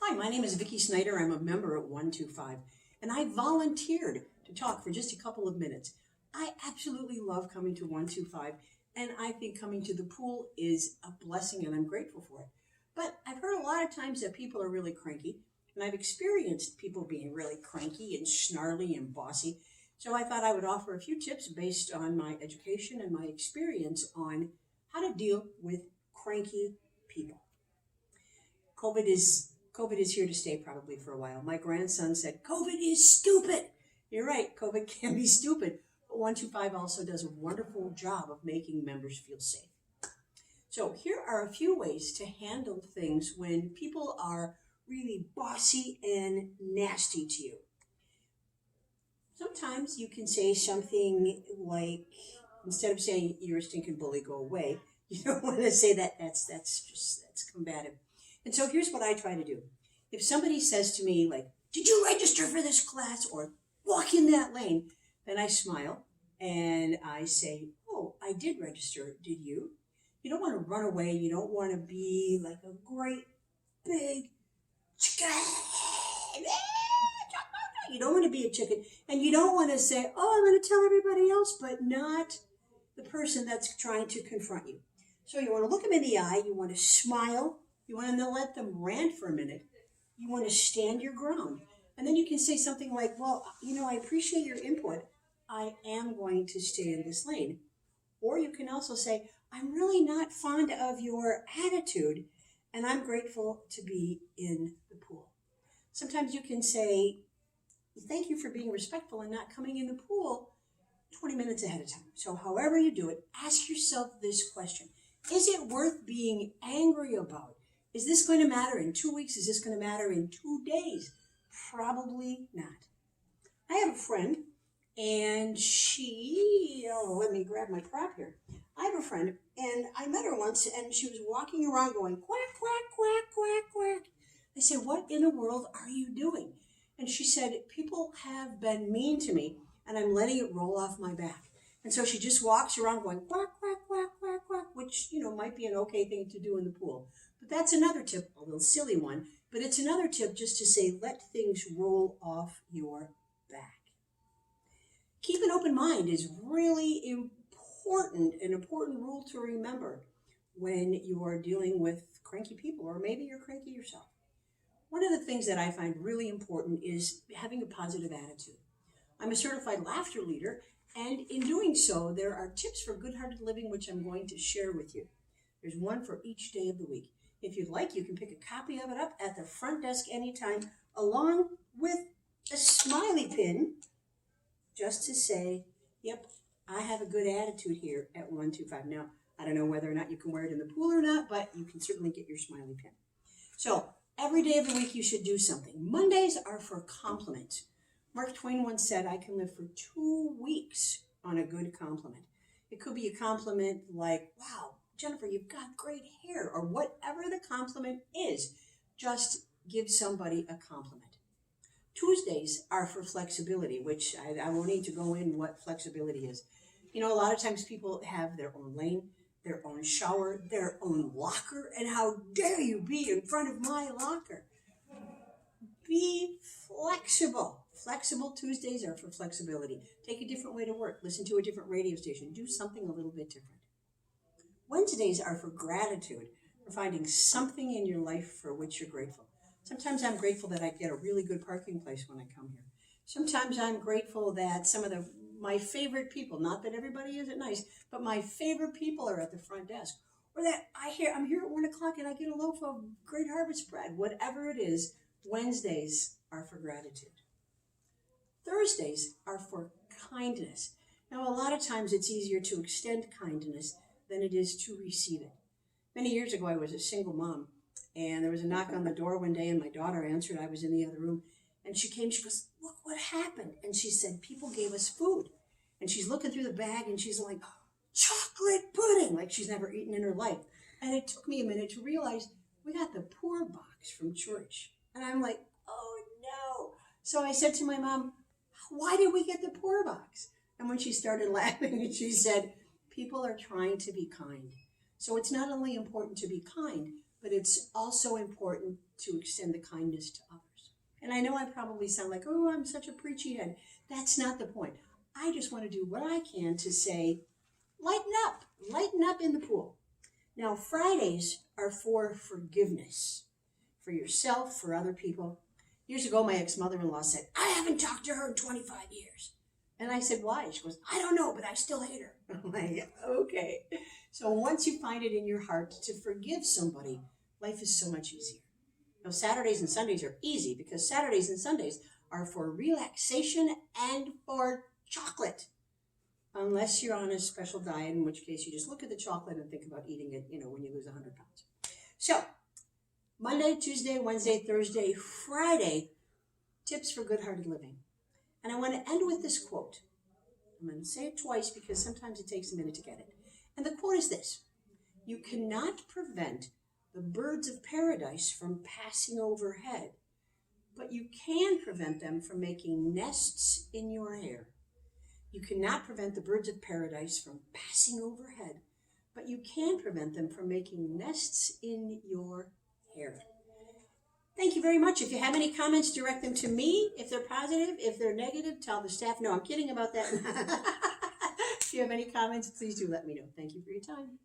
Hi, my name is Vicki Snyder. I'm a member at 125, and I volunteered to talk for just a couple of minutes. I absolutely love coming to 125, and I think coming to the pool is a blessing, and I'm grateful for it. But I've heard a lot of times that people are really cranky, and I've experienced people being really cranky and snarly and bossy. So I thought I would offer a few tips based on my education and my experience on how to deal with cranky people. COVID is here to stay probably for a while. My grandson said, COVID is stupid. You're right, COVID can be stupid, but 125 also does a wonderful job of making members feel safe. So here are a few ways to handle things when people are really bossy and nasty to you. Sometimes you can say something like, instead of saying you're a stinking bully, go away, you don't want to say that. That's combative. And so here's what I try to do. If somebody says to me, like, did you register for this class or walk in that lane? Then I smile and I say, oh, I did register. Did you? You don't want to run away. You don't want to be like a great big chicken. You don't want to be a chicken. And you don't want to say, oh, I'm going to tell everybody else, but not the person that's trying to confront you. So you want to look them in the eye. You want to smile. You want to let them rant for a minute. You want to stand your ground. And then you can say something like, well, I appreciate your input. I am going to stay in this lane. Or you can also say, I'm really not fond of your attitude, and I'm grateful to be in the pool. Sometimes you can say, thank you for being respectful and not coming in the pool 20 minutes ahead of time. So however you do it, ask yourself this question. Is it worth being angry about? Is this going to matter in 2 weeks? Is this going to matter in 2 days? Probably not. I have a friend, and let me grab my prop here. I have a friend, and I met her once, and she was walking around going, quack, quack, quack, quack, quack. I said, what in the world are you doing? And she said, people have been mean to me, and I'm letting it roll off my back. And so she just walks around going, quack, quack, quack, quack, quack, which, might be an okay thing to do in the pool. But that's another tip, a little silly one, but it's another tip just to say, let things roll off your back. Keep an open mind is really an important rule to remember when you are dealing with cranky people, or maybe you're cranky yourself. One of the things that I find really important is having a positive attitude. I'm a certified laughter leader, and in doing so, there are tips for good-hearted living, which I'm going to share with you. There's one for each day of the week. If you'd like, you can pick a copy of it up at the front desk anytime, along with a smiley pin, just to say, yep, I have a good attitude here at 125. Now, I don't know whether or not you can wear it in the pool or not, but you can certainly get your smiley pin. So, every day of the week you should do something. Mondays are for compliments. Mark Twain once said, I can live for 2 weeks on a good compliment. It could be a compliment like, wow, Jennifer, you've got great hair, or whatever the compliment is. Just give somebody a compliment. Tuesdays are for flexibility, which I won't need to go in what flexibility is. A lot of times people have their own lane, their own shower, their own locker, and how dare you be in front of my locker? Be flexible. Flexible Tuesdays are for flexibility. Take a different way to work. Listen to a different radio station. Do something a little bit different. Wednesdays are for gratitude, for finding something in your life for which you're grateful. Sometimes I'm grateful that I get a really good parking place when I come here. Sometimes I'm grateful that some of my favorite people, not that everybody isn't nice, but my favorite people are at the front desk. Or that I'm here at 1 o'clock and I get a loaf of Great Harvest bread. Whatever it is, Wednesdays are for gratitude. Thursdays are for kindness. Now, a lot of times it's easier to extend kindness than it is to receive it. Many years ago, I was a single mom, and there was a knock on the door one day, and my daughter answered. I was in the other room, and she came. She goes, look what happened. And she said, people gave us food. And she's looking through the bag, and she's like, chocolate pudding, like she's never eaten in her life. And it took me a minute to realize we got the poor box from church. And I'm like, oh, no. So I said to my mom, why did we get the poor box? And when she started laughing, she said, people are trying to be kind. So it's not only important to be kind, but it's also important to extend the kindness to others. And I know I probably sound like, oh, I'm such a preachy head. That's not the point. I just want to do what I can to say, lighten up in the pool. Now, Fridays are for forgiveness, for yourself, for other people. Years ago, my ex-mother-in-law said, I haven't talked to her in 25 years. And I said, why? She goes, I don't know, but I still hate her. I'm like, okay. So once you find it in your heart to forgive somebody, life is so much easier. Now, Saturdays and Sundays are easy because Saturdays and Sundays are for relaxation and for chocolate. Unless you're on a special diet, in which case you just look at the chocolate and think about eating it, when you lose 100 pounds. So, Monday, Tuesday, Wednesday, Thursday, Friday, tips for good-hearted living. And I want to end with this quote. I'm going to say it twice because sometimes it takes a minute to get it. And the quote is this: you cannot prevent the birds of paradise from passing overhead, but you can prevent them from making nests in your hair. You cannot prevent the birds of paradise from passing overhead, but you can prevent them from making nests in your hair. Thank you very much. If you have any comments, direct them to me. If they're positive, if they're negative, tell the staff. No, I'm kidding about that. If you have any comments, please do let me know. Thank you for your time.